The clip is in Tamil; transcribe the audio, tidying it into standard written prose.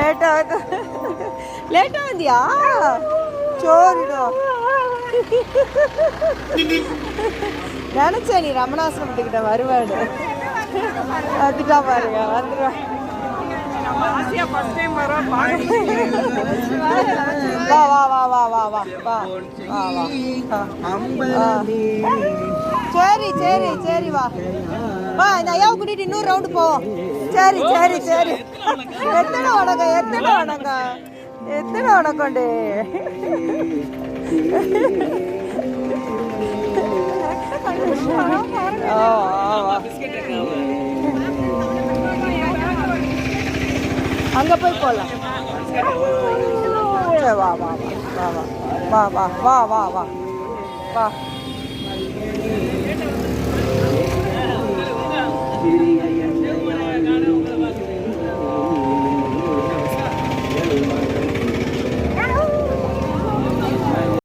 லேட்டா வந்தியா? சோரிடா. நினைச்சேன் நீ ரமணாசிரமத்துக்கிட்ட வருவாடு. அதுட்டா பாருங்க வந்துடுவேன். வா வா வா வா வா வா வா வா. சரி சரி சரி வா வா. இந்த ஐயாவை கூட்டிட்டு இன்னொரு ரவுண்டு போவோம். சரி சரி சரி. எத்தனை வணக்கம் எத்தனை வணக்கம் எத்தனை வணக்கம்ண்டு. அங்க போய் போலாம். வா வா வா வா வா வா வா வா வா.